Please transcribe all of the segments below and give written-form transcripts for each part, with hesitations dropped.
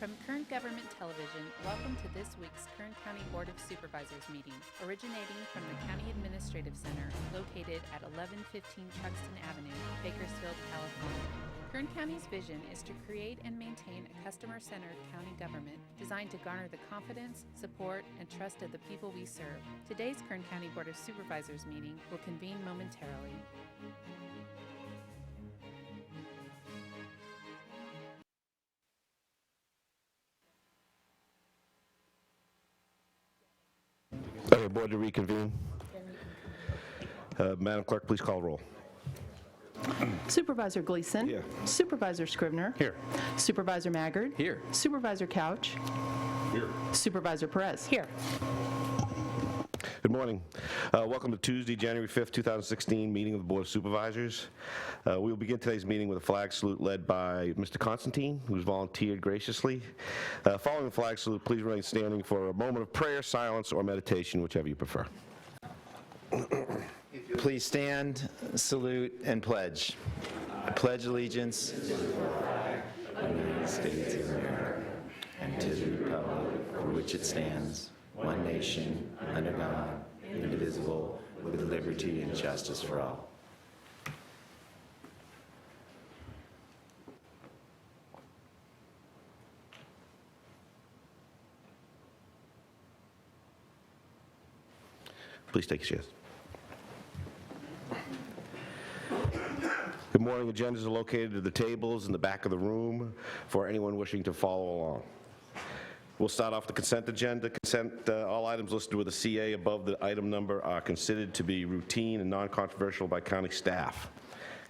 From Kern Government Television, welcome to this week's Kern County Board of Supervisors meeting, originating from the County Administrative Center located at 1115 Truxtun Avenue, Bakersfield, California. Kern County's vision is to create and maintain a customer-centered county government designed to garner the confidence, support, and trust of the people we serve. Today's Kern County Board of Supervisors meeting will convene momentarily. Okay, board to reconvene. Madam Clerk, please call roll. Supervisor Gleason. Here. Supervisor Scrivener. Here. Supervisor Maggard. Here. Supervisor Couch. Here. Supervisor Perez. Here. Good morning. Welcome to Tuesday, January 5th, 2016 meeting of the Board of Supervisors. We will begin today's meeting with a flag salute led by Mr. Constantine, who's volunteered graciously. Following the flag salute, please remain standing for a moment of prayer, silence, or meditation, whichever you prefer. Please stand, salute, and pledge. I pledge allegiance to the flag of the United States of America and to the republic for which it stands, one nation, under God, indivisible, with liberty and justice for all. Please take your chairs. Good morning. Agendas are located at the tables in the back of the room for anyone wishing to follow along. We'll start off the consent agenda. All items listed with a CA above the item number are considered to be routine and non-controversial by county staff.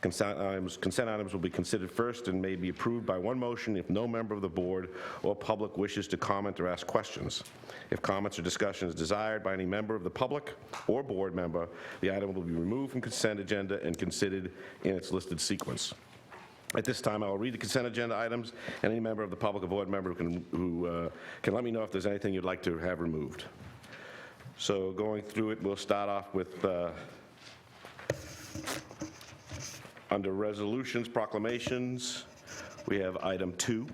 Consent items will be considered first and may be approved by one motion if no member of the board or public wishes to comment or ask questions. If comments or discussion is desired by any member of the public or board member, the item will be removed from consent agenda and considered in its listed sequence. At this time, I will read the consent agenda items, and any member of the public or board member who can let me know if there's anything you'd like to have removed. So going through it, we'll start off with under resolutions, proclamations, we have item 2.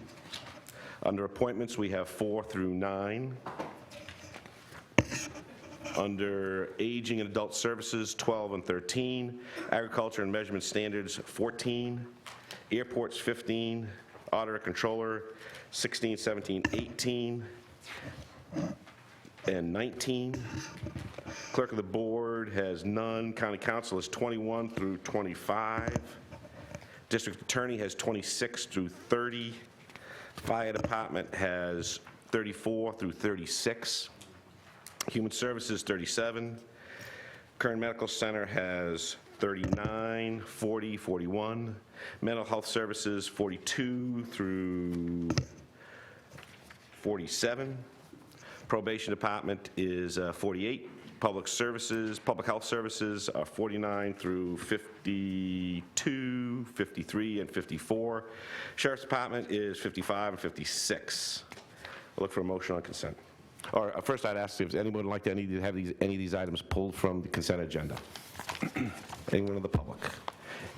Under appointments, we have 4 through 9. Under aging and adult services, 12 and 13. Agriculture and measurement standards, 14. Airports, 15. Auditor controller, 16, 17, 18, and 19. Clerk of the board has none. County council is 21 through 25. District attorney has 26 through 30. Fire department has 34 through 36. Human services, 37. Kern Medical Center has 39, 40, 41. Mental health services, 42 through 47. Probation department is 48. Public health services are 49 through 52, 53, and 54. Sheriff's department is 55 and 56. I'll look for a motion on consent. Or first, I'd ask if anyone would like to have any of these items pulled from the consent agenda. Anyone in the public?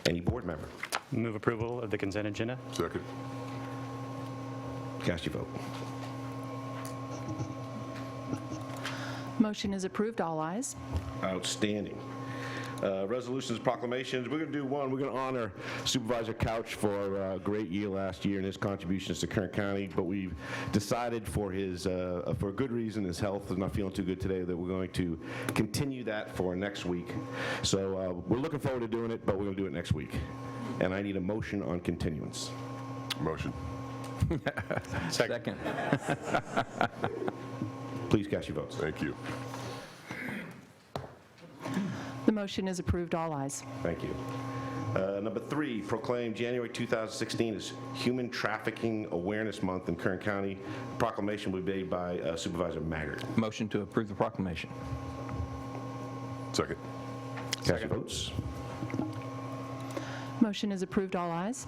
Any board member? Move approval of the consent agenda. Second. Cast your vote. Motion is approved. All ayes. Outstanding. Resolutions, proclamations. We're going to do one. We're going to honor Supervisor Couch for a great year last year and his contributions to Kern County, but we've decided for a good reason, his health is not feeling too good today, that we're going to continue that for next week. So we're looking forward to doing it, but we're going to do it next week. And I need a motion on continuance. Motion. Second. Please cast your votes. Thank you. The motion is approved. All ayes. Thank you. Number 3, proclaim January 2016 as Human Trafficking Awareness Month in Kern County. Proclamation will be made by Supervisor Maggard. Motion to approve the proclamation. Second. Cast your votes. Motion is approved. All ayes.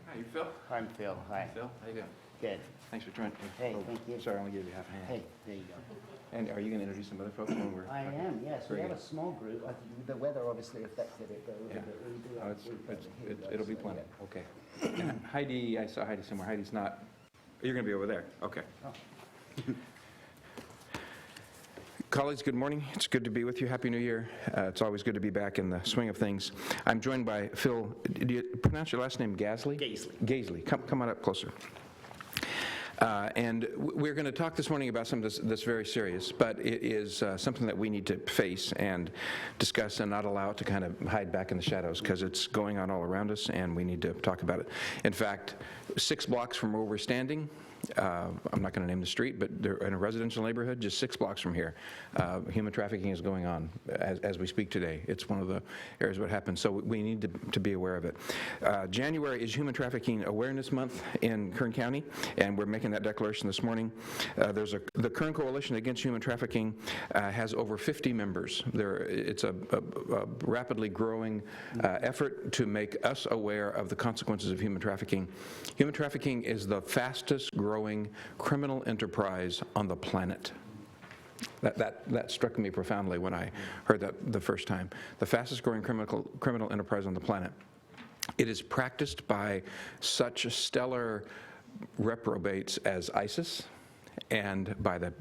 Hi, you Phil? I'm Phil. Hi. Phil, how you doing? Good. Thanks for joining me. Hey, thank you. Sorry, I only gave you half a hand. Hey, there you go. And are you going to introduce some other folks when we're? I am, yes. We Very have a good. small group. The weather obviously affected it, but Yeah. we do Oh, have a group over here. though, it'll be so, plenty, yeah. okay. And Heidi, I saw Heidi somewhere. Heidi's not, you're going to be over there, okay. Colleagues, good morning. It's good to be with you. Happy New Year. It's always good to be back in the swing of things. I'm joined by Phil, do you pronounce your last name Gasley? Gaisley. Gaisley. Come on up closer. And we're going to talk this morning about something that's very serious, but it is something that we need to face and discuss and not allow it to kind of hide back in the shadows, because it's going on all around us and we need to talk about it. In fact, 6 blocks from where we're standing, I'm not going to name the street, but they're in a residential neighborhood just 6 blocks from here. Human trafficking is going on as we speak today. It's one of the areas what happens, so we need to be aware of it. January is Human Trafficking Awareness Month in Kern County, and we're making that declaration this morning. The Kern Coalition Against Human Trafficking has over 50 members. It's a rapidly growing effort to make us aware of the consequences of human trafficking. Human trafficking is the fastest growing criminal enterprise on the planet. That struck me profoundly when I heard that the first time. The fastest growing criminal enterprise on the planet. It is practiced by such stellar reprobates as ISIS and by the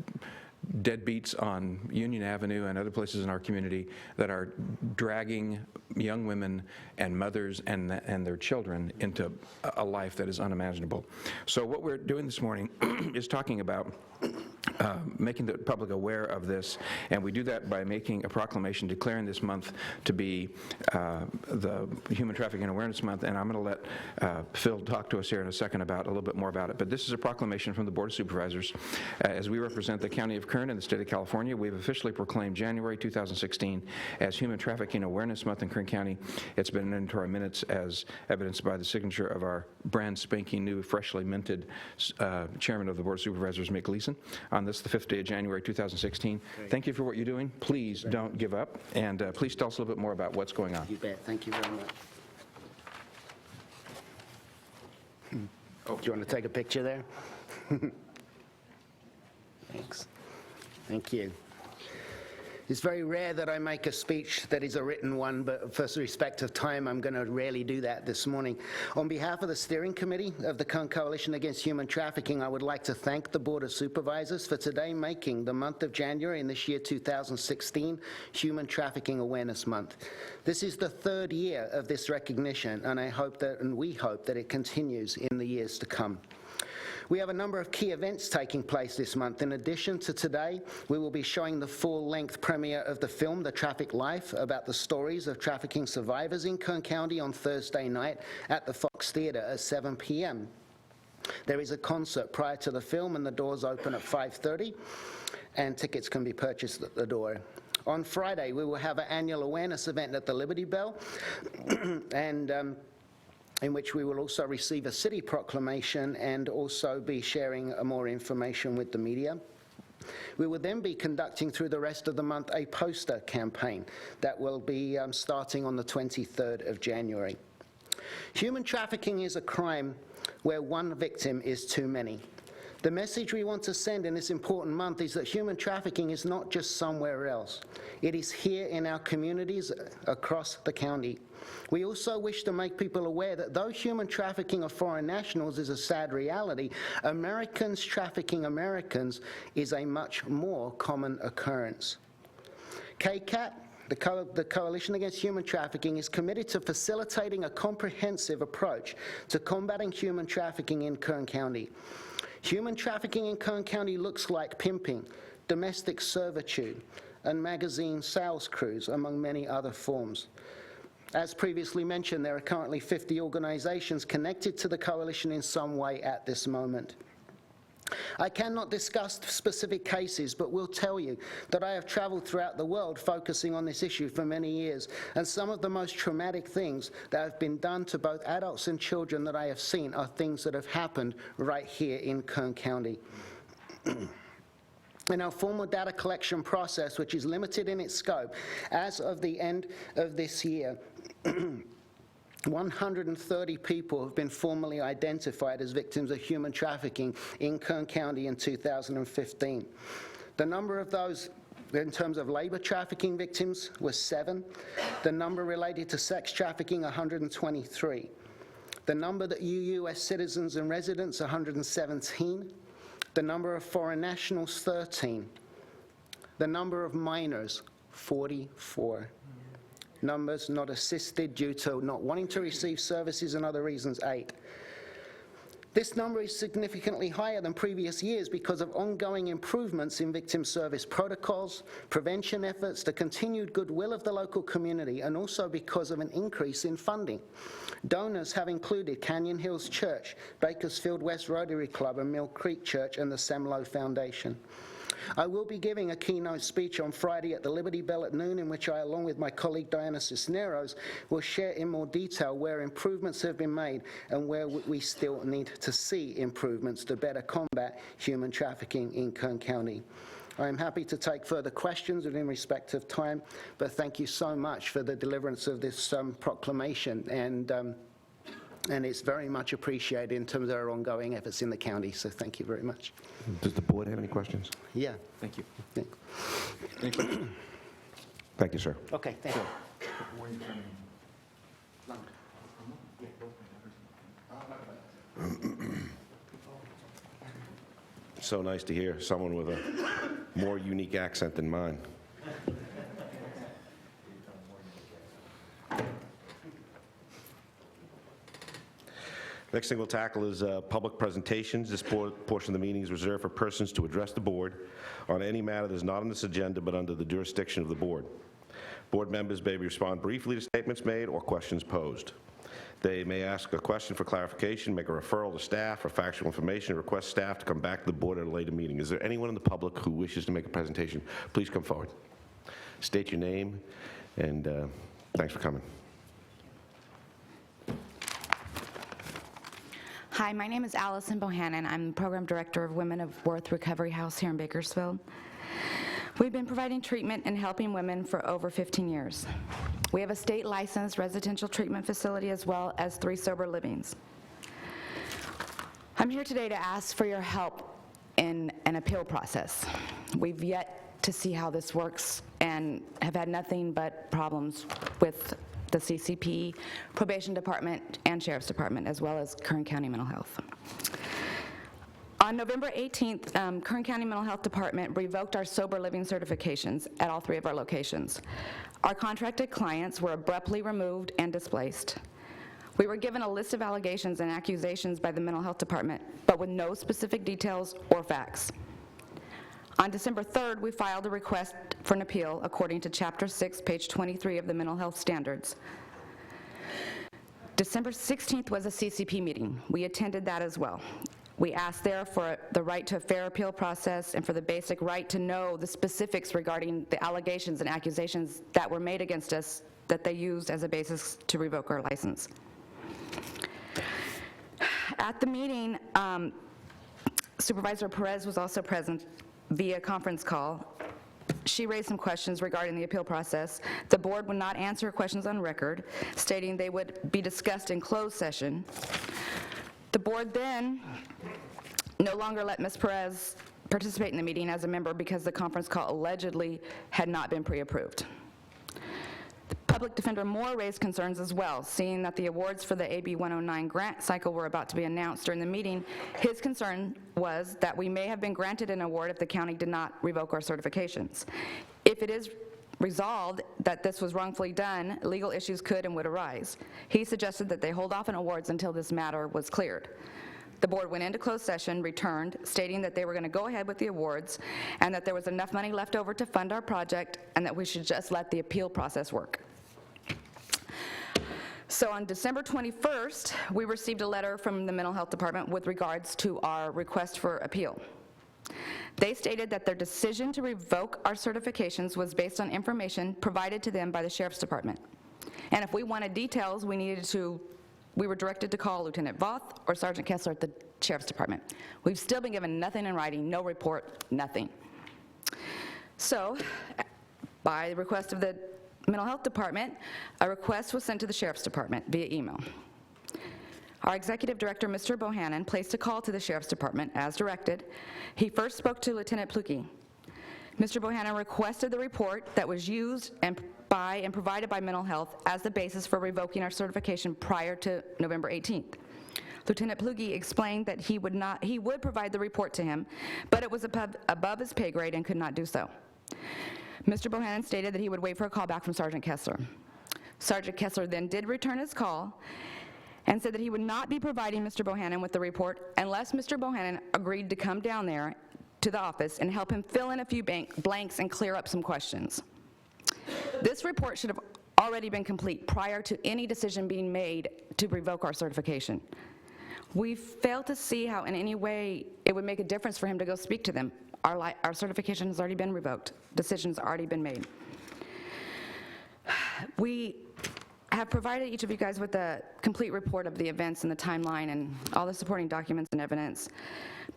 deadbeats on Union Avenue and other places in our community that are dragging young women and mothers and their children into a life that is unimaginable. So what we're doing this morning is talking about making the public aware of this, and we do that by making a proclamation declaring this month to be the Human Trafficking Awareness Month, and I'm going to let Phil talk to us here in a second about a little bit more about it. But this is a proclamation from the Board of Supervisors. As we represent the County of Kern and the State of California, we've officially proclaimed January 2016 as Human Trafficking Awareness Month in Kern County. It's been into our minutes as evidenced by the signature of our brand spanking new, freshly minted Chairman of the Board of Supervisors, Mick Gleason, on this, the 5th day of January 2016. Great. Thank you for what you're doing. Please don't give up, and please tell us a little bit more about what's going on. You bet. Thank you very much. Oh. Do you want to take a picture there? Thanks. Thank you. It's very rare that I make a speech that is a written one, but for respect of time, I'm going to rarely do that this morning. On behalf of the Steering Committee of the Kern Coalition Against Human Trafficking, I would like to thank the Board of Supervisors for today making the month of January in this year 2016 Human Trafficking Awareness Month. This is the 3rd year of this recognition, and we hope that it continues in the years to come. We have a number of key events taking place this month. In addition to today, we will be showing the full-length premiere of the film, The Traffic Life, about the stories of trafficking survivors in Kern County on Thursday night at the Fox Theatre at 7 p.m. There is a concert prior to the film, and the doors open at 5:30, and tickets can be purchased at the door. On Friday, we will have an annual awareness event at the Liberty Bell, and in which we will also receive a city proclamation and also be sharing more information with the media. We will then be conducting through the rest of the month a poster campaign that will be starting on the 23rd of January. Human trafficking is a crime where one victim is too many. The message we want to send in this important month is that human trafficking is not just somewhere else. It is here in our communities across the county. We also wish to make people aware that though human trafficking of foreign nationals is a sad reality, Americans trafficking Americans is a much more common occurrence. KCAT, the Coalition Against Human Trafficking, is committed to facilitating a comprehensive approach to combating human trafficking in Kern County. Human trafficking in Kern County looks like pimping, domestic servitude, and magazine sales crews, among many other forms. As previously mentioned, there are currently 50 organizations connected to the coalition in some way at this moment. I cannot discuss specific cases, but will tell you that I have traveled throughout the world focusing on this issue for many years, and some of the most traumatic things that have been done to both adults and children that I have seen are things that have happened right here in Kern County. In our formal data collection process, which is limited in its scope, as of the end of this year, 130 people have been formally identified as victims of human trafficking in Kern County in 2015. The number of those in terms of labor trafficking victims was 7. The number related to sex trafficking, 123. The number that U.S. citizens and residents, 117. The number of foreign nationals, 13. The number of minors, 44. Numbers not assisted due to not wanting to receive services and other reasons, 8. This number is significantly higher than previous years because of ongoing improvements in victim service protocols, prevention efforts, the continued goodwill of the local community, and also because of an increase in funding. Donors have included Canyon Hills Church, Bakersfield West Rotary Club, and Mill Creek Church, and the Semlo Foundation. I will be giving a keynote speech on Friday at the Liberty Bell at noon, in which I, along with my colleague Diana Cisneros, will share in more detail where improvements have been made and where we still need to see improvements to better combat human trafficking in Kern County. I am happy to take further questions within respect of time, but thank you so much for the deliverance of this proclamation, and it's very much appreciated in terms of our ongoing efforts in the county, so thank you very much. Does the board have any questions? Yeah. Thank you. Yeah. Thank you. Thank you, sir. Okay, thank you. So nice to hear someone with a more unique accent than mine. Next thing we'll tackle is public presentations. This portion of the meeting is reserved for persons to address the board on any matter that is not on this agenda but under the jurisdiction of the board. Board members may respond briefly to statements made or questions posed. They may ask a question for clarification, make a referral to staff for factual information, or request staff to come back to the board at a later meeting. Is there anyone in the public who wishes to make a presentation? Please come forward. State your name, and thanks for coming. Hi, my name is Allison Bohannon. I'm the Program Director of Women of Worth Recovery House here in Bakersfield. We've been providing treatment and helping women for over 15 years. We have a state-licensed residential treatment facility as well as 3 sober livings. I'm here today to ask for your help in an appeal process. We've yet to see how this works and have had nothing but problems with the CCP, Probation Department, and Sheriff's Department, as well as Kern County Mental Health. On November 18th, Kern County Mental Health Department revoked our sober living certifications at all 3 of our locations. Our contracted clients were abruptly removed and displaced. We were given a list of allegations and accusations by the Mental Health Department, but with no specific details or facts. On December 3rd, we filed a request for an appeal according to Chapter 6, page 23 of the Mental Health Standards. December 16th was a CCP meeting. We attended that as well. We asked there for the right to a fair appeal process and for the basic right to know the specifics regarding the allegations and accusations that were made against us that they used as a basis to revoke our license. At the meeting, Supervisor Perez was also present via conference call. She raised some questions regarding the appeal process. The board would not answer questions on record, stating they would be discussed in closed session. The board then no longer let Ms. Perez participate in the meeting as a member because the conference call allegedly had not been pre-approved. Public Defender Moore raised concerns as well, seeing that the awards for the AB 109 grant cycle were about to be announced during the meeting. His concern was that we may have been granted an award if the county did not revoke our certifications. If it is resolved that this was wrongfully done, legal issues could and would arise. He suggested that they hold off on awards until this matter was cleared. The board went into closed session, returned, stating that they were going to go ahead with the awards and that there was enough money left over to fund our project and that we should just let the appeal process work. So on December 21st, we received a letter from the Mental Health Department with regards to our request for appeal. They stated that their decision to revoke our certifications was based on information provided to them by the Sheriff's Department. And if we wanted details, we were directed to call Lieutenant Voth or Sergeant Kessler at the Sheriff's Department. We've still been given nothing in writing, no report, nothing. So, by the request of the Mental Health Department, a request was sent to the Sheriff's Department via email. Our Executive Director, Mr. Bohannon, placed a call to the Sheriff's Department as directed. He first spoke to Lieutenant Pluki. Mr. Bohannon requested the report that was used and provided by Mental Health as the basis for revoking our certification prior to November 18th. Lieutenant Plugi explained that he would provide the report to him, but it was above his pay grade and could not do so. Mr. Bohannon stated that he would wait for a call back from Sergeant Kessler. Sergeant Kessler then did return his call and said that he would not be providing Mr. Bohannon with the report unless Mr. Bohannon agreed to come down there to the office and help him fill in a few blanks and clear up some questions. This report should have already been complete prior to any decision being made to revoke our certification. We failed to see how in any way it would make a difference for him to go speak to them. Our certification has already been revoked. Decision's already been made. We have provided each of you guys with a complete report of the events and the timeline and all the supporting documents and evidence.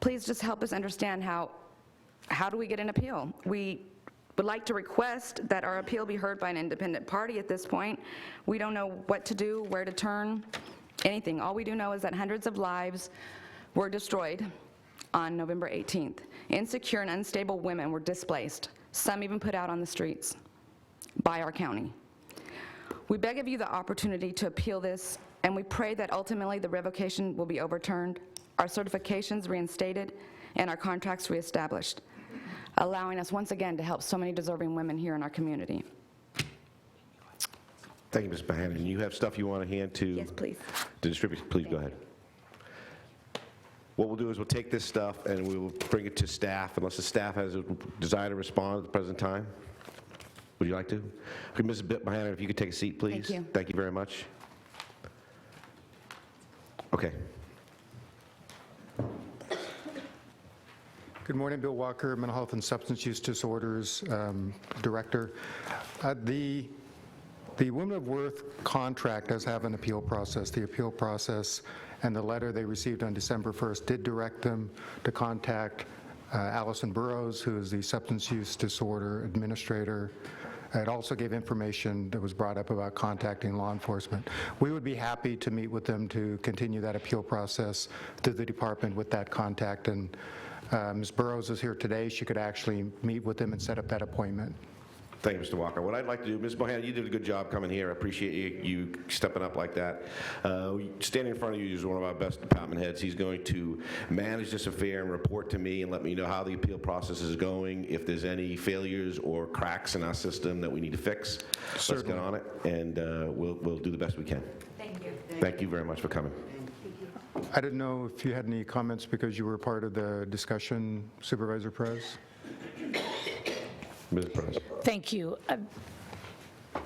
Please just help us understand how do we get an appeal? We would like to request that our appeal be heard by an independent party at this point. We don't know what to do, where to turn, anything. All we do know is that hundreds of lives were destroyed on November 18th. Insecure and unstable women were displaced, some even put out on the streets by our county. We beg of you the opportunity to appeal this, and we pray that ultimately the revocation will be overturned, our certifications reinstated, and our contracts reestablished, allowing us once again to help so many deserving women here in our community. Thank you, Ms. Bohannon. You have stuff you want to hand to? Yes, please. To distribute? Please go ahead. What we'll do is we'll take this stuff and we will bring it to staff, unless the staff has a desire to respond at the present time. Would you like to? Okay, Ms. Bohannon, if you could take a seat, please. Thank you. Thank you very much. Okay. Good morning, Bill Walker, Mental Health and Substance Use Disorders Director. The Women of Worth contract does have an appeal process. The appeal process and the letter they received on December 1st did direct them to contact Allison Burroughs, who is the substance use disorder administrator. It also gave information that was brought up about contacting law enforcement. We would be happy to meet with them to continue that appeal process through the department with that contact. And Ms. Burroughs is here today. She could actually meet with them and set up that appointment. Thank you, Mr. Walker. What I'd like to do, Ms. Bohannon, you did a good job coming here. I appreciate you stepping up like that. Standing in front of you is one of our best department heads. He's going to manage this affair and report to me and let me know how the appeal process is going, if there's any failures or cracks in our system that we need to fix. Certainly. Let's get on it, and we'll do the best we can. Thank you. Thank you very much for coming. I didn't know if you had any comments because you were part of the discussion, Supervisor Perez. Ms. Perez. Thank you.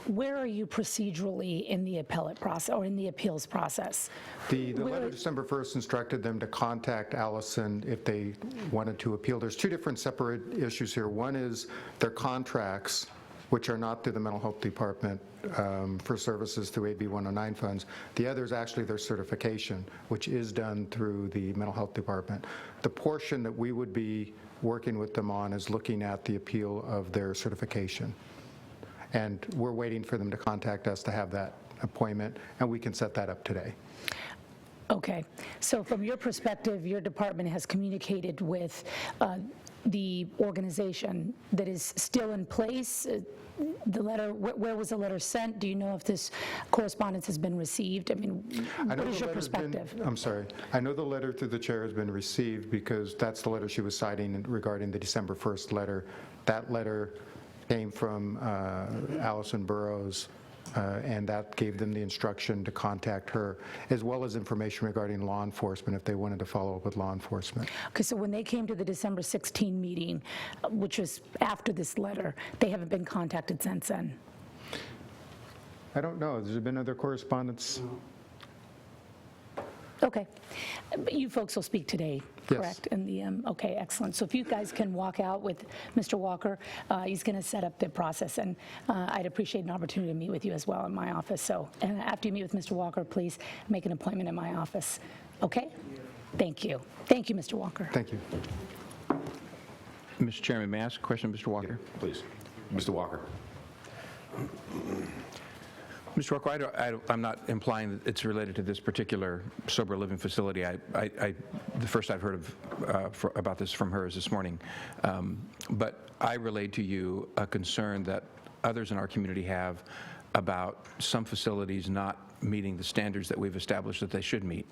Where are you procedurally in the appellate process or in the appeals process? The letter December 1st instructed them to contact Allison if they wanted to appeal. There's two different separate issues here. One is their contracts, which are not through the Mental Health Department for services through AB 109 funds. The other is actually their certification, which is done through the Mental Health Department. The portion that we would be working with them on is looking at the appeal of their certification. And we're waiting for them to contact us to have that appointment, and we can set that up today. Okay. So from your perspective, your department has communicated with the organization that is still in place. The letter, where was the letter sent? Do you know if this correspondence has been received? I mean, what is your perspective? I'm sorry. I know the letter through the chair has been received because that's the letter she was citing regarding the December 1st letter. That letter came from Allison Burroughs, and that gave them the instruction to contact her, as well as information regarding law enforcement if they wanted to follow up with law enforcement. Okay, so when they came to the December 16 meeting, which was after this letter, they haven't been contacted since then? I don't know. Has there been other correspondence? Okay. But you folks will speak today, Yes. correct? In the, okay, excellent. So if you guys can walk out with Mr. Walker, he's going to set up the process, and I'd appreciate an opportunity to meet with you as well in my office. So after you meet with Mr. Walker, please make an appointment in my office. Okay? Thank you. Thank you, Mr. Walker. Thank you. Mr. Chairman, may I ask a question, Mr. Walker? Please. Mr. Walker. Mr. Mr. Rocco, I'm not implying that it's related to this particular sober living facility. The first I've heard of about this from her is this morning. But I relayed to you a concern that others in our community have about some facilities not meeting the standards that we've established that they should meet.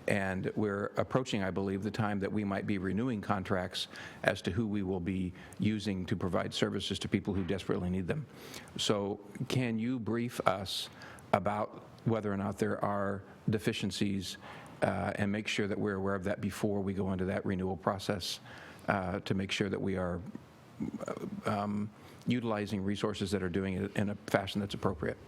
And we're approaching, I believe, the time that we might be renewing contracts as to who we will be using to provide services to people who desperately need them. So can you brief us about whether or not there are deficiencies and make sure that we're aware of that before we go into that renewal process to make sure that we are utilizing resources that are doing it in a fashion that's appropriate?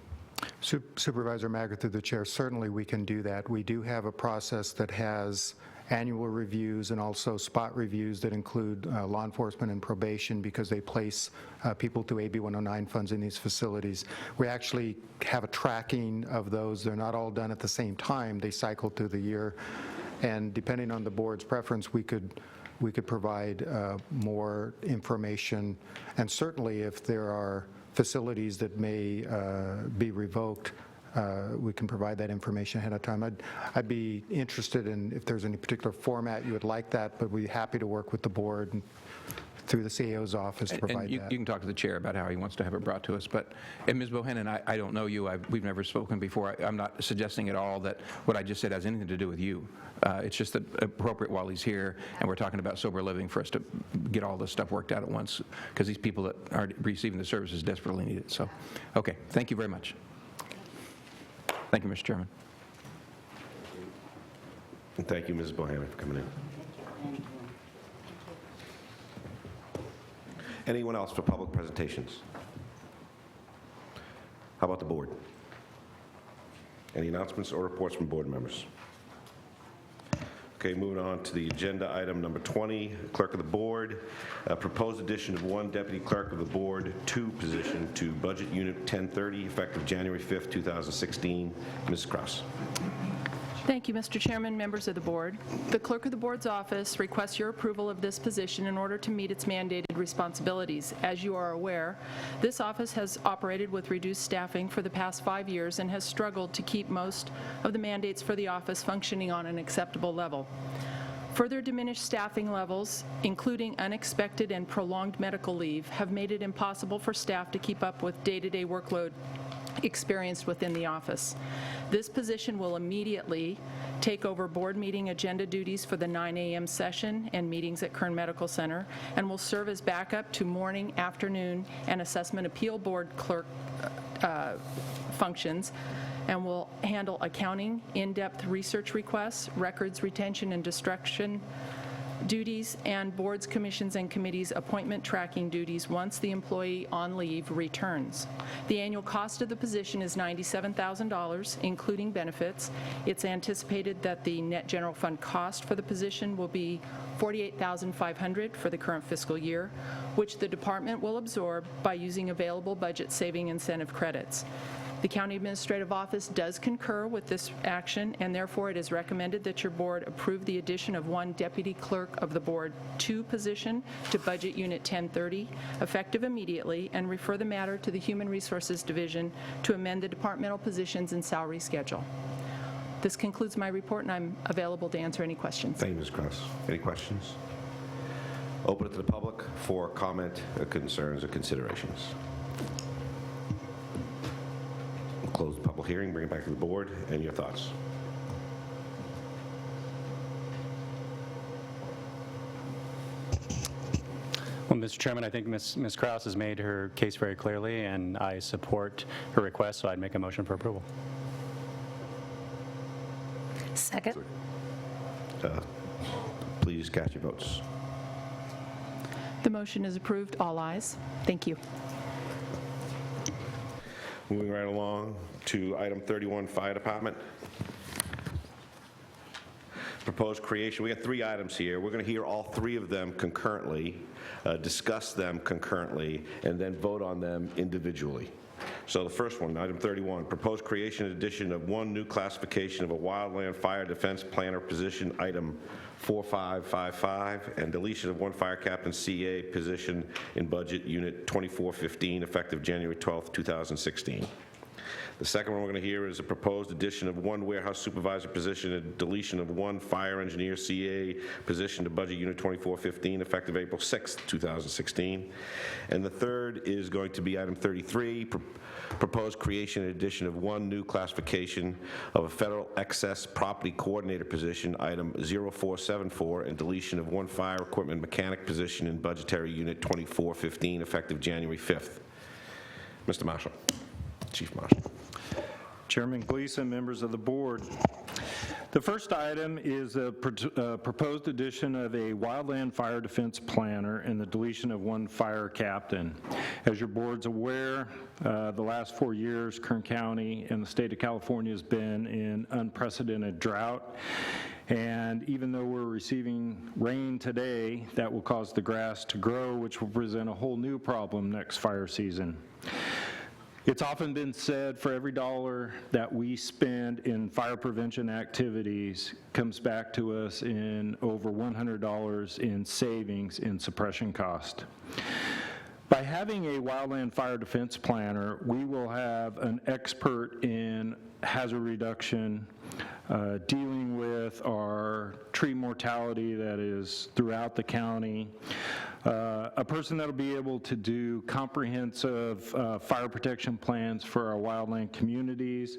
Supervisor Maggard, through the chair, certainly we can do that. We do have a process that has annual reviews and also spot reviews that include law enforcement and probation because they place people through AB 109 funds in these facilities. We actually have a tracking of those. They're not all done at the same time. They cycle through the year. And depending on the board's preference, we could provide more information. And certainly if there are facilities that may be revoked, we can provide that information ahead of time. I'd be interested in if there's any particular format you would like that, but we'd be happy to work with the board and through the CAO's office to provide and you that. You can talk to the chair about how he wants to have it brought to us. But, and Ms. Bohannon, I don't know you. We've never spoken before. I'm not suggesting at all that what I just said has anything to do with you. It's just that appropriate while he's here, and we're talking about sober living for us to get all this stuff worked out at once, because these people that are receiving the services desperately need it. So, okay, thank you very much. Thank you, Mr. Chairman. And thank you, Mrs. Bohannon, for coming in. Anyone else for public presentations? How about the board? Any announcements or reports from board members? Okay, moving on to the agenda item number 20, clerk of the board. Proposed addition of one deputy clerk of the board 2 position to budget unit 1030 effective January 5th, 2016. Mrs. Krause. Thank you, Mr. Chairman, members of the board. The clerk of the board's office requests your approval of this position in order to meet its mandated responsibilities. As you are aware, this office has operated with reduced staffing for the past 5 years and has struggled to keep most of the mandates for the office functioning on an acceptable level. Further diminished staffing levels, including unexpected and prolonged medical leave, have made it impossible for staff to keep up with day-to-day workload experienced within the office. This position will immediately take over board meeting agenda duties for the 9 a.m. session and meetings at Kern Medical Center, and will serve as backup to morning, afternoon, and assessment appeal board clerk functions, and will handle accounting, in-depth research requests, records retention and destruction duties, and boards, commissions, and committees appointment tracking duties once the employee on leave returns. The annual cost of the position is $97,000, including benefits. It's anticipated that the net general fund cost for the position will be $48,500 for the current fiscal year, which the department will absorb by using available budget-saving incentive credits. The County Administrative Office does concur with this action, and therefore it is recommended that your board approve the addition of one Deputy Clerk of the Board 2 position to Budget Unit 1030, effective immediately, and refer the matter to the Human Resources Division to amend the departmental positions and salary schedule. This concludes my report, and I'm available to answer any questions. Thank you, Ms. Krause. Any questions? Open it to the public for comment, concerns, or considerations. Close the public hearing, bring it back to the board, and your thoughts. Well, Mr. Chairman, I think Ms. Krause has made her case very clearly, and I support her request, so I'd make a motion for approval. Second. Please cast your votes. The motion is approved. All ayes. Thank you. Moving right along to item 31, Fire Department. Proposed creation. We got 3 items here. We're going to hear all 3 of them concurrently, discuss them concurrently, and then vote on them individually. So the first one, item 31, proposed creation and addition of one new classification of a wildland fire defense planner position, item 4555, and deletion of one fire captain CA position in budget unit 2415, effective January 12th, 2016. The second one we're going to hear is a proposed addition of one warehouse supervisor position and deletion of one fire engineer CA position to Budget Unit 2415, effective April 6, 2016. And the third is going to be item 33, proposed creation and addition of one new classification of a federal excess property coordinator position, item 0474, and deletion of one fire equipment mechanic position in Budgetary Unit 2415, effective January 5th. Mr. Marshall, Chief Marshall. Chairman Gleason, members of the board. The first item is a proposed addition of a wildland fire defense planner and the deletion of one fire captain. As your board's aware, the last 4 years, Kern County and the state of California has been in unprecedented drought. And even though we're receiving rain today, that will cause the grass to grow, which will present a whole new problem next fire season. It's often been said for every dollar that we spend in fire prevention activities comes back to us in over $100 in savings in suppression cost. By having a wildland fire defense planner, we will have an expert in hazard reduction, dealing with our tree mortality that is throughout the county, a person that will be able to do comprehensive fire protection plans for our wildland communities,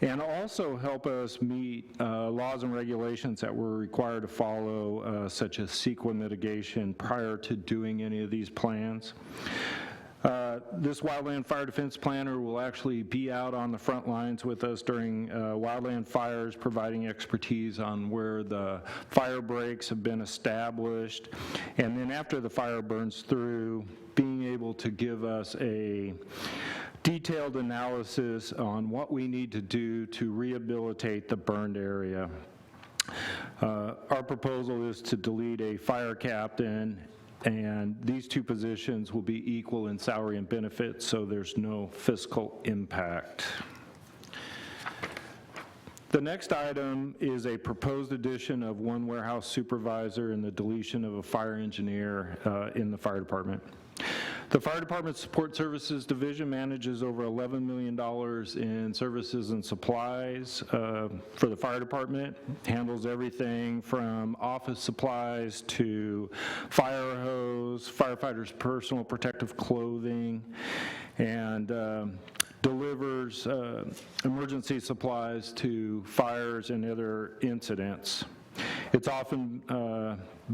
and also help us meet laws and regulations that we're required to follow, such as CEQA mitigation, prior to doing any of these plans. This wildland fire defense planner will actually be out on the front lines with us during wildland fires, providing expertise on where the fire breaks have been established, and then after the fire burns through, being able to give us a detailed analysis on what we need to do to rehabilitate the burned area. Our proposal is to delete a fire captain, and these two positions will be equal in salary and benefits, so there's no fiscal impact. The next item is a proposed addition of one warehouse supervisor and the deletion of a fire engineer in the fire department. The Fire Department Support Services Division manages over $11 million in services and supplies for the fire department, handles everything from office supplies to fire hose, firefighters' personal protective clothing, and delivers emergency supplies to fires and other incidents. It's often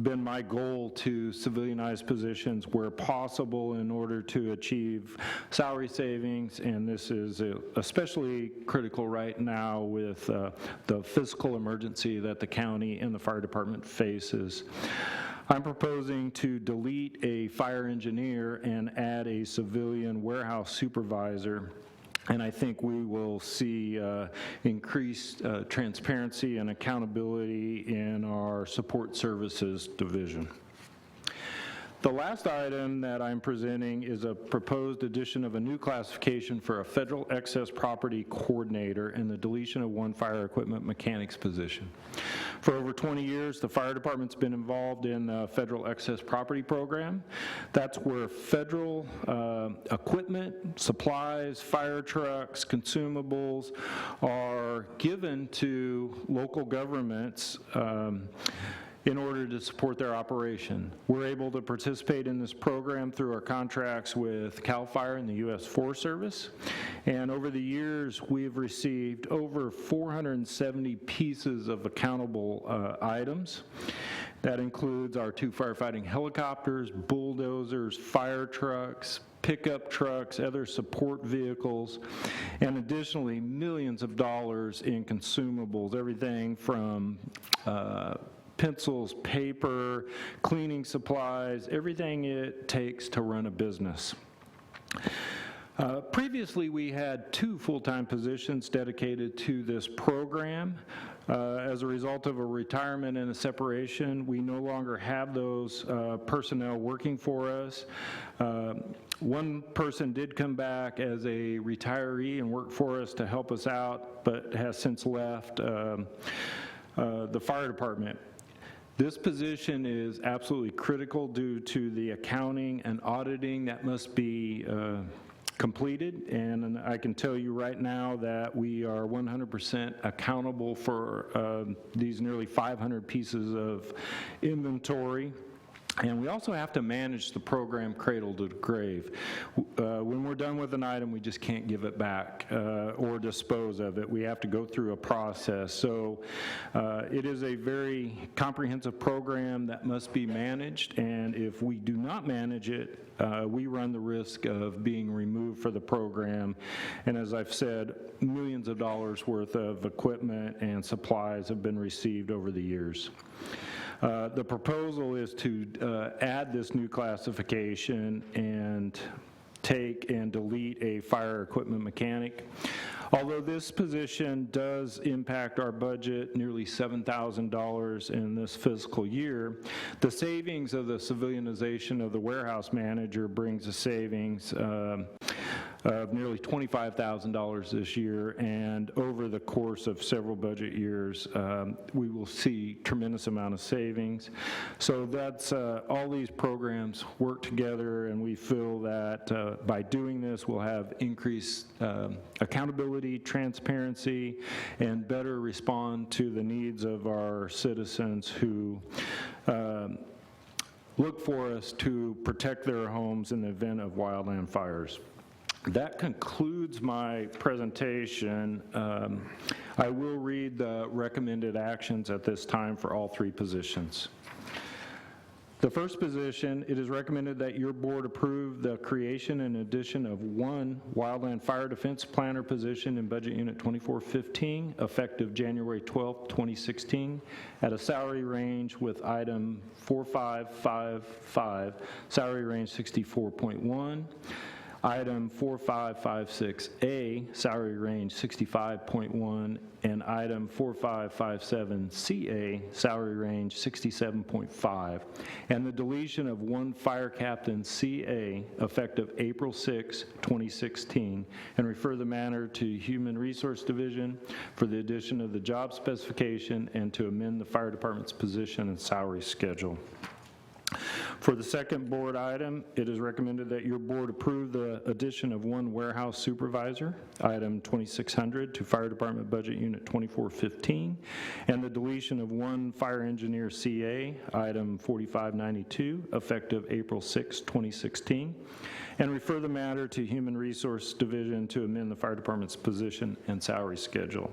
been my goal to civilianize positions where possible in order to achieve salary savings, and this is especially critical right now with the fiscal emergency that the county and the fire department faces. I'm proposing to delete a fire engineer and add a civilian warehouse supervisor. And I think we will see increased transparency and accountability in our support services division. The last item that I'm presenting is a proposed addition of a new classification for a federal excess property coordinator and the deletion of one fire equipment mechanic's position. For over 20 years, the fire department's been involved in the federal excess property program. That's where federal equipment, supplies, fire trucks, consumables are given to local governments in order to support their operation. We're able to participate in this program through our contracts with CAL FIRE and the U.S. Forest Service. And over the years, we've received over 470 pieces of accountable items. That includes our 2 firefighting helicopters, bulldozers, fire trucks, pickup trucks, other support vehicles, and additionally millions of dollars in consumables, everything from pencils, paper, cleaning supplies, everything it takes to run a business. Previously, we had 2 full-time positions dedicated to this program. As a result of a retirement and a separation, we no longer have those personnel working for us. One person did come back as a retiree and work for us to help us out, but has since left the fire department. This position is absolutely critical due to the accounting and auditing that must be completed, and I can tell you right now that we are 100% accountable for these nearly 500 pieces of inventory. And we also have to manage the program cradle to grave. When we're done with an item, we just can't give it back or dispose of it. We have to go through a process. So it is a very comprehensive program that must be managed, and if we do not manage it, we run the risk of being removed for the program. And as I've said, millions of dollars worth of equipment and supplies have been received over the years. The proposal is to add this new classification and take and delete a fire equipment mechanic. Although this position does impact our budget nearly $7,000 in this fiscal year, the savings of the civilianization of the warehouse manager brings a savings of nearly $25,000 this year, and over the course of several budget years, we will see tremendous amount of savings. So that's all these programs work together, and we feel that by doing this, we'll have increased accountability, transparency, and better respond to the needs of our citizens who look for us to protect their homes in the event of wildland fires. That concludes my presentation. I will read the recommended actions at this time for all three positions. The first position, it is recommended that your board approve the creation and addition of one wildland fire defense planner position in Budget Unit 2415, effective January 12, 2016, at a salary range with item 4555, salary range 64.1. Item 4556A, salary range 65.1, and item 4557CA, salary range 67.5, and the deletion of one fire captain CA, effective April 6, 2016, and refer the matter to Human Resource Division for the addition of the job specification and to amend the fire department's position and salary schedule. For the second board item, it is recommended that your board approve the addition of one warehouse supervisor, item 2600, to Fire Department Budget Unit 2415, and the deletion of one fire engineer CA, item 4592, effective April 6, 2016, and refer the matter to Human Resource Division to amend the fire department's position and salary schedule.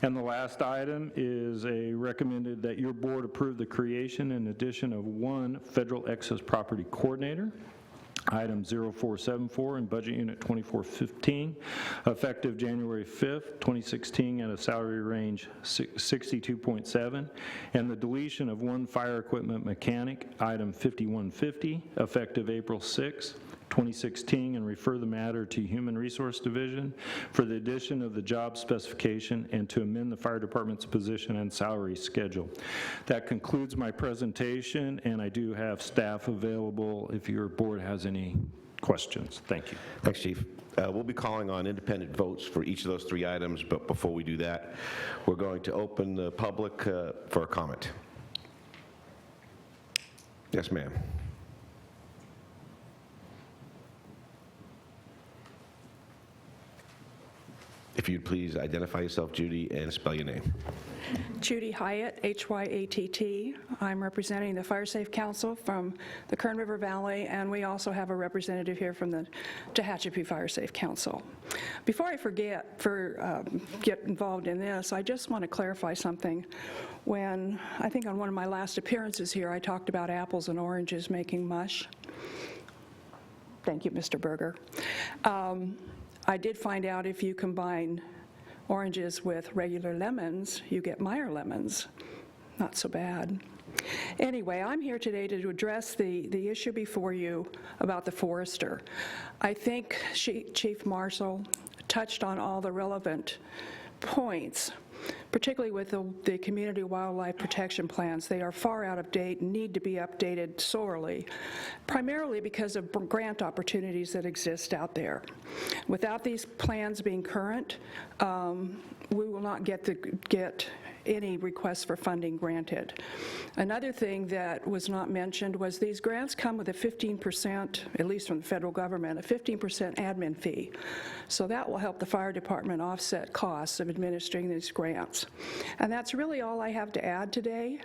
And the last item is recommended that your board approve the creation and addition of one federal excess property coordinator, item 0474 in Budget Unit 2415, effective January 5th, 2016, at a salary range 62.7, and the deletion of one fire equipment mechanic, item 5150, effective April 6th, 2016, and refer the matter to Human Resource Division for the addition of the job specification and to amend the fire department's position and salary schedule. That concludes my presentation, and I do have staff available if your board has any questions. Thank you. Thanks, Chief. We'll be calling on independent votes for each of those three items, but before we do that, we're going to open the public for a comment. Yes, ma'am. If you'd please identify yourself, Judy, and spell your name. Judy Hyatt, H-Y-A-T-T. I'm representing the Fire Safe Council from the Kern River Valley, and we also have a representative here from the Tehachapi Fire Safe Council. Before I forget, get involved in this, I just want to clarify something. When, I think on one of my last appearances here, I talked about apples and oranges making mush. Thank you, Mr. Berger. I did find out if you combine oranges with regular lemons, you get Meyer lemons. Not so bad. Anyway, I'm here today to address the issue before you about the forester. I think Chief Marshall touched on all the relevant points, particularly with the community wildlife protection plans. They are far out of date and need to be updated sorely, primarily because of grant opportunities that exist out there. Without these plans being current, we will not get any requests for funding granted. Another thing that was not mentioned was these grants come with a 15%, at least from the federal government, a 15% admin fee. So that will help the fire department offset costs of administering these grants. And that's really all I have to add today.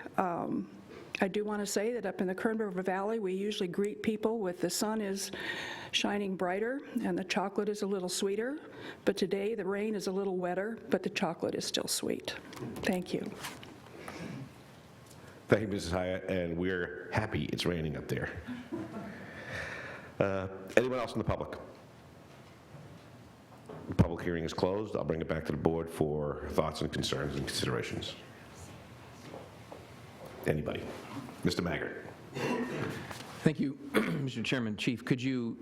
I do want to say that up in the Kern River Valley, we usually greet people with the sun is shining brighter and the chocolate is a little sweeter, but today the rain is a little wetter, but the chocolate is still sweet. Thank you. Thank you, Mrs. Hyatt, and we're happy it's raining up there. Anyone else in the public? The public hearing is closed. I'll bring it back to the board for thoughts and concerns and considerations. Anybody? Mr. Maggart. Thank you, Mr. Chairman. Chief, could you,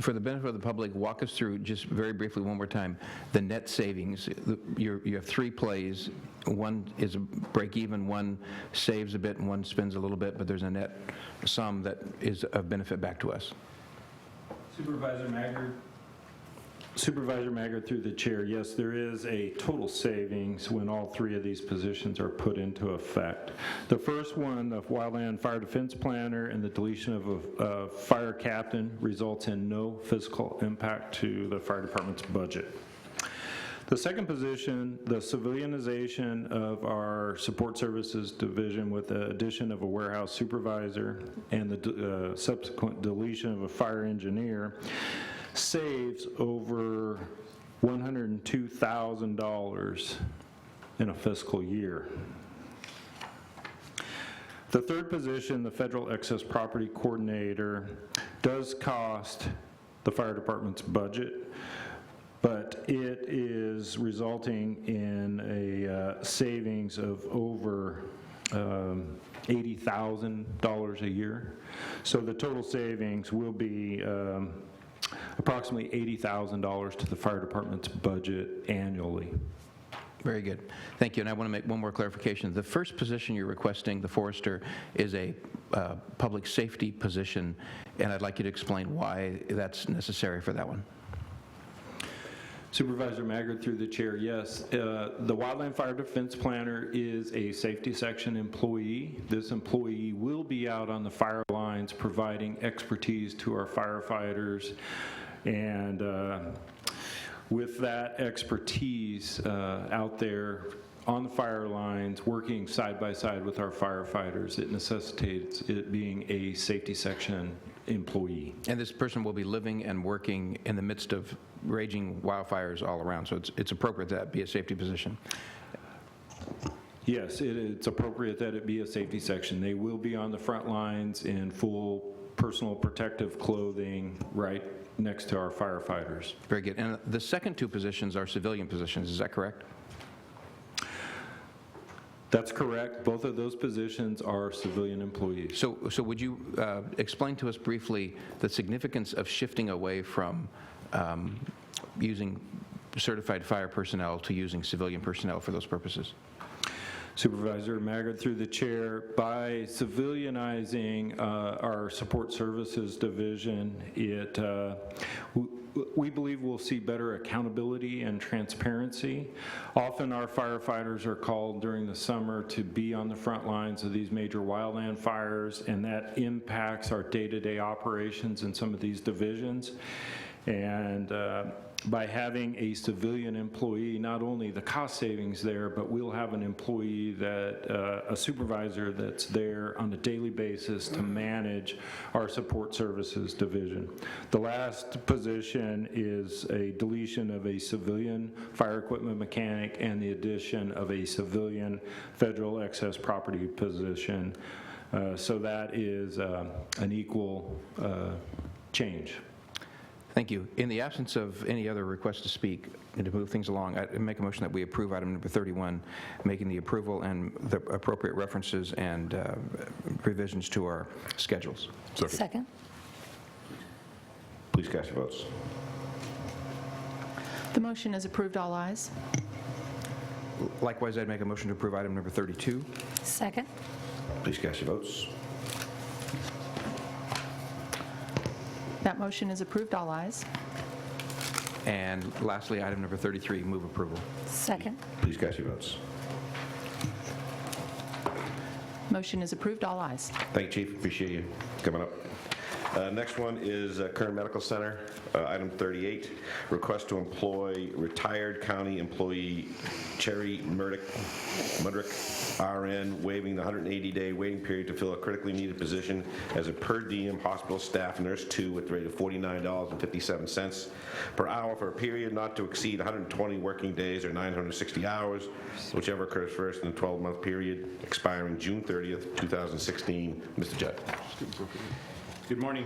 for the benefit of the public, walk us through just very briefly one more time the net savings? You have 3 plays. One is a break even, one saves a bit, and one spends a little bit, but there's a net sum that is of benefit back to us. Supervisor Maggart, through the chair, yes, there is a total savings when all 3 of these positions are put into effect. The first one, the wildland fire defense planner and the deletion of a fire captain, results in no fiscal impact to the fire department's budget. The second position, the civilianization of our support services division with the addition of a warehouse supervisor and the subsequent deletion of a fire engineer, saves over $102,000 in a fiscal year. The third position, the federal excess property coordinator, does cost the fire department's budget, but it is resulting in a savings of over $80,000 a year. So the total savings will be approximately $80,000 to the fire department's budget annually. Very good. Thank you. And I want to make one more clarification. The first position you're requesting, the forester, is a public safety position, and I'd like you to explain why that's necessary for that one. Supervisor Maggart, through the chair, yes. The Wildland Fire Defense Planner is a safety section employee. This employee will be out on the fire lines providing expertise to our firefighters, and with that expertise out there on the fire lines, working side by side with our firefighters, it necessitates it being a safety section employee. And this person will be living and working in the midst of raging wildfires all around, so it's appropriate that be a safety position. Yes, it's appropriate that it be a safety section. They will be on the front lines in full personal protective clothing right next to our firefighters. Very good. And the second 2 positions are civilian positions, is that correct? That's correct. Both of those positions are civilian employees. So would you explain to us briefly the significance of shifting away from using certified fire personnel to using civilian personnel for those purposes? Supervisor Maggart, through the chair, by civilianizing our support services division, we believe we'll see better accountability and transparency. Often our firefighters are called during the summer to be on the front lines of these major wildland fires, and that impacts our day-to-day operations in some of these divisions. And by having a civilian employee, not only the cost savings there, but we'll have an employee that, a supervisor that's there on a daily basis to manage our support services division. The last position is a deletion of a civilian fire equipment mechanic and the addition of a civilian federal excess property position. So that is an equal change. Thank you. In the absence of any other requests to speak and to move things along, I make a motion that we approve item number 31, making the approval and the appropriate references and revisions to our schedules. Second. Please cast your votes. The motion is approved, all ayes. Likewise, I'd make a motion to approve item number 32. Second? Please cast your votes. That motion is approved, all ayes. And lastly, item number 33, move approval. Second? Please cast your votes. Motion is approved, all ayes. Thank you, Chief. Appreciate you coming up. Next one is Kern Medical Center, item 38, request to employ retired county employee Cherry Mudrick, RN, waiving the 180-day waiting period to fill a critically needed position as a per diem hospital staff nurse 2 at the rate of $49.57 per hour for a period not to exceed 120 working days or 960 hours, whichever occurs first in a 12-month period, expiring June 30th, 2016. Mr. Judd. Good morning,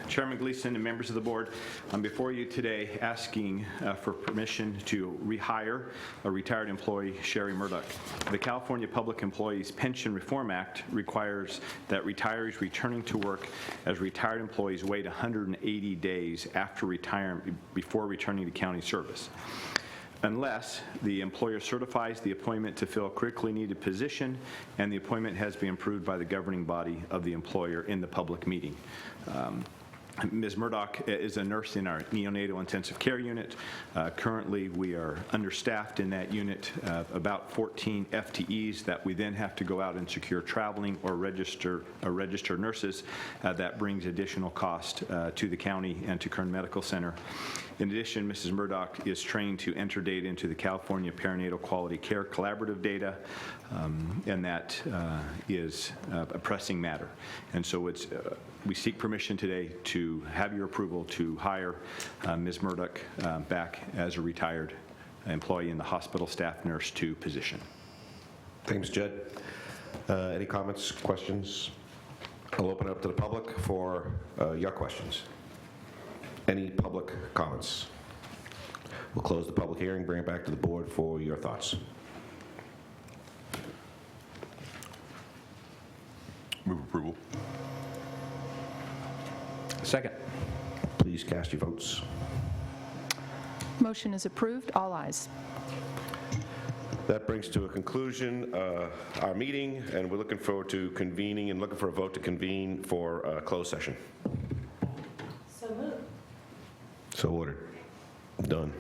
Chairman Gleason and members of the board. I'm before you today asking for permission to rehire a retired employee, Sherry Murdoch. The California Public Employees Pension Reform Act requires that retirees returning to work as retired employees wait 180 days after retirement before returning to county service, unless the employer certifies the appointment to fill a critically needed position and the appointment has been approved by the governing body of the employer in the public meeting. Ms. Murdoch is a nurse in our neonatal intensive care unit. Currently, we are understaffed in that unit, about 14 FTEs that we then have to go out and secure traveling or register nurses. That brings additional cost to the county and to Kern Medical Center. In addition, Mrs. Murdoch is trained to enter data into the California Perinatal Quality Care Collaborative data, and that is a pressing matter. And so we seek permission today to have your approval to hire Ms. Murdoch back as a retired employee in the hospital staff nurse 2 position. Thanks, Judd. Any comments, questions? I'll open it up to the public for your questions. Any public comments? We'll close the public hearing, bring it back to the board for your thoughts. Move approval. Second. Please cast your votes. Motion is approved, all ayes. That brings to a conclusion our meeting, and we're looking forward to convening and looking for a vote to convene for a closed session. So moved. So ordered. Done.